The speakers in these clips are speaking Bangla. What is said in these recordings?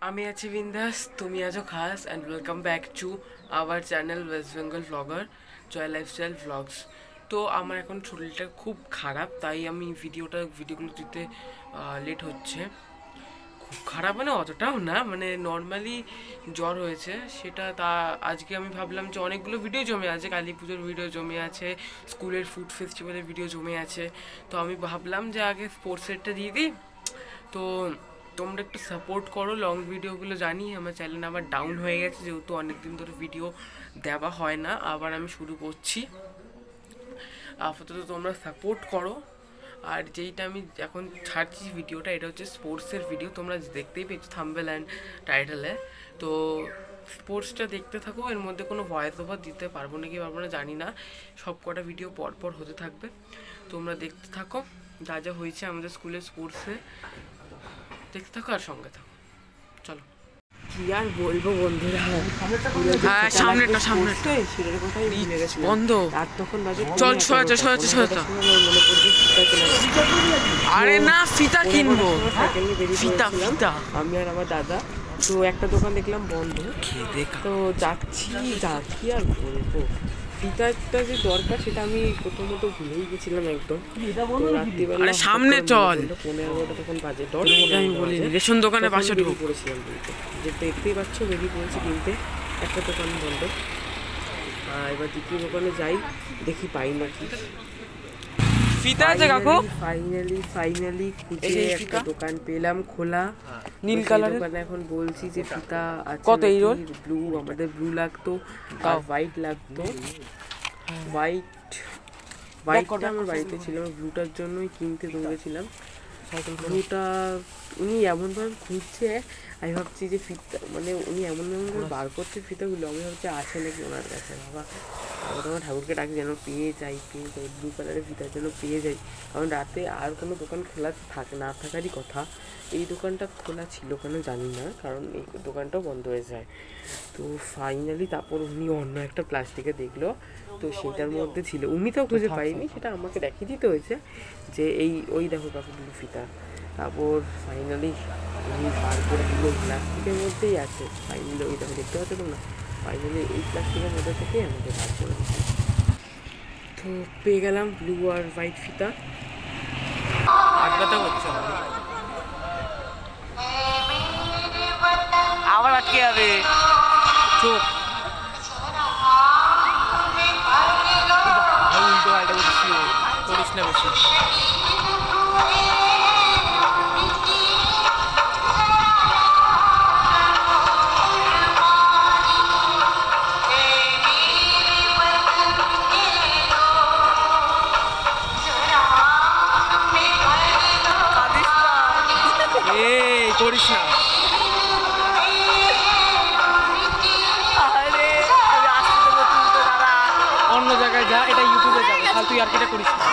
আমি আছি বিন্দাস, তুমি আছো খাস and welcome back to our channel West Bengal blogger Joy lifestyle blogs. তো আমার এখন শরীরটা খুব খারাপ, তাই আমি ভিডিওগুলো দিতে লেট হচ্ছে। খুব খারাপ মানে অতটাও না, মানে নর্মালি জ্বর হয়েছে সেটা। আজকে আমি ভাবলাম যে অনেকগুলো ভিডিও জমে আছে, কালী পুজোর ভিডিও জমে আছে, স্কুলের ফুড ফেস্টিভ্যালের ভিডিও জমে আছে। তো আমি ভাবলাম যে আগে স্পোর্টসেরটা দিয়ে দিই। তো তোমরা একটু সাপোর্ট করো, লং ভিডিওগুলো জানি আমার চ্যানেল আবার ডাউন হয়ে গেছে, যেহেতু অনেকদিন ধরে ভিডিও দেওয়া হয় না। আবার আমি শুরু করছি, আপাতত তোমরা সাপোর্ট করো। আর যেইটা আমি এখন ছাড়ছি ভিডিওটা, এটা হচ্ছে স্পোর্টসের ভিডিও, তোমরা দেখতেই পেয়েছো থাম্বনেল অ্যান্ড টাইটেলে। তো স্পোর্টসটা দেখতে থাকো, এর মধ্যে কোনো ভয়েস ওভার দিতে পারবো না জানি না, সব কটা ভিডিও পরপর হতে থাকবে, তোমরা দেখতে থাকো যা যা হয়েছে আমাদের স্কুলের স্পোর্টসে। দেখতে থাকো আর সঙ্গে থাকো, চলো। কি আর বলবো বন্ধুরা, হ্যাঁ সামনেটা বন্ধ, চল আরে না ফিতা কিনবো, ফিতা ফিতা। আমি আর আমার দাদা তো একটা দোকান দেখলাম বন্ধ, তো যাচ্ছি, কি আর বলবো, ফিতাটা যে দরকার সেটা আমি প্রথমত ভুলেই গেছিলাম একদম। রাত্রিবেলা সামনে চল, 15-12টা তখন বাজে, আমি বলি রেশন দোকানের পাশে ঢুকে পড়েছিলাম বলতে, যে দেখতেই পাচ্ছ বেরিয়ে পড়েছি কিনতে। একটা দোকান বন্ধ, এবার দ্বিতীয় দোকানে যাই, দেখি পাই নাকি ফিতা আছে কাকু। ফাইনালি খুঁজে একটা দোকান পেলাম খোলা, নীল কালার দোকানে। এখন বলছি যে ফিতা আছে কত, এই রোল ব্লু, আমাদের ব্লু লাগতো আর হোয়াইট লাগতো। হোয়াইটটা আমার বাড়িতে ছিল, ব্লুটার জন্যই কিনতে দৌড়েছিলাম। ব্লুটা উনি এমনভাবে খুঁজছে, আমি ভাবছি যে ফিতা, মানে উনি এমনভাবে বার করছে ফিতাগুলো, আমি ভাবছি আছে নাকি ওনার কাছে। বাবা তোমার ঠাকুরকে ডাকি যেন পেয়ে যাই ব্লু কালারের ফিতার জন্য পেয়ে যাই, কারণ রাতে আর কোনো দোকান খোলা না থাকারই কথা। এই দোকানটা খোলা ছিল কেন জানি না, কারণ এই দোকানটাও বন্ধ হয়ে যায়। তো ফাইনালি তারপর উনি অন্য একটা প্লাস্টিকে দেখলো, তো সেটার মধ্যে ছিল, উনি তো খুঁজে পাইনি, সেটা আমাকে দেখিয়ে দিতে হয়েছে যে ওই দেখো কাকু ব্লু ফিতা। তারপর ফাইনালি উনি বার করে দিল, প্লাস্টিকের মধ্যেই আছে। ফাইনালি ওই দেখো, দেখতে পাচ্ছ তোমরা, ফাইনালি এই প্লাস্টিকের মধ্যে থেকেই আমাকে বার করে দিচ্ছে। তো পেয়ে গেলাম ব্লু আর হোয়াইট ফিতা। আবার আটকে যাবে চোখ, করিস না বেশি। করিস না, অন্য জায়গায় যা, এটা ইউটিউবে যাবে, ফালতু আর কেটা করিস না।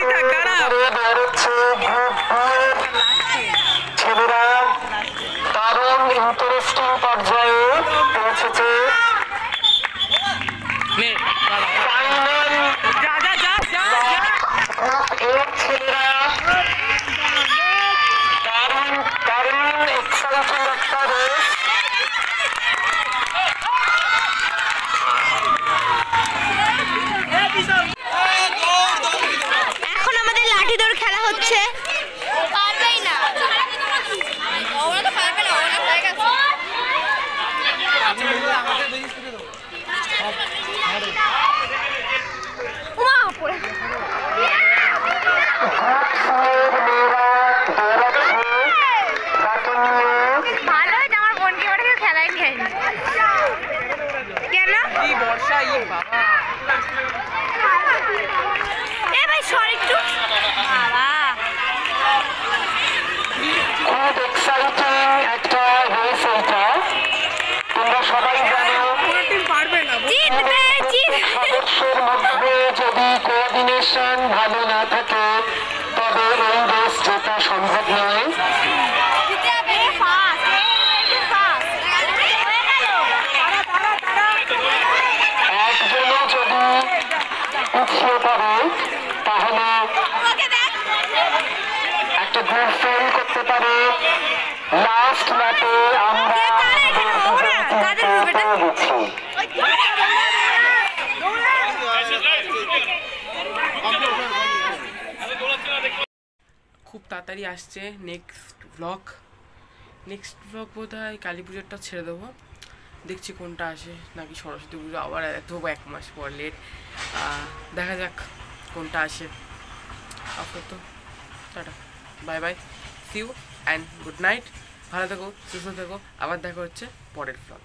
ready ছেলেরা দারুণ ইন্টারেস্টিং পর্যায়ে পৌঁছেছে। ছেলেরা দারুণ দারুণ এক্সাইটিং একটা রেস। এখন আমাদের লাঠি দৌড় খেলা হচ্ছে। পারবেই না, ওরা তো পারবে না, ওরা হয়ে গেছে। ভালো হয়েছে আমার বোনকে এবার খেলায় নিয়ে কেন বর্ষা বাবা ভাই সরি একটু বাবা খুব এক্সাইটিং একটা রেস এটা। তোমরা সবাই জানো জিতবে সদস্যের মধ্যে যদি কোঅর্ডিনেশন ভালো না থাকে তবে এই রেস জেতা সম্ভব নয়। একজনও যদি পিছিয়ে পড়ে তাহলে একটা গ্রুপ ফেল করতে পারে। লাস্ট ম্যাচে আমরা দিচ্ছি। খুব তাড়াতাড়ি আসছে নেক্সট ব্লগ বোধ হয় কালী পুজোরটা ছেড়ে দেবো। দেখছি কোনটা আসে, নাকি সরস্বতী পুজো আবার এত 1 মাস পর লেট। দেখা যাক কোনটা আসে। আপাতত tata, bye bye, see you and good night. ভালো থেকো, সুস্থ থেকো, আবার দেখা হচ্ছে পরের ব্লগ।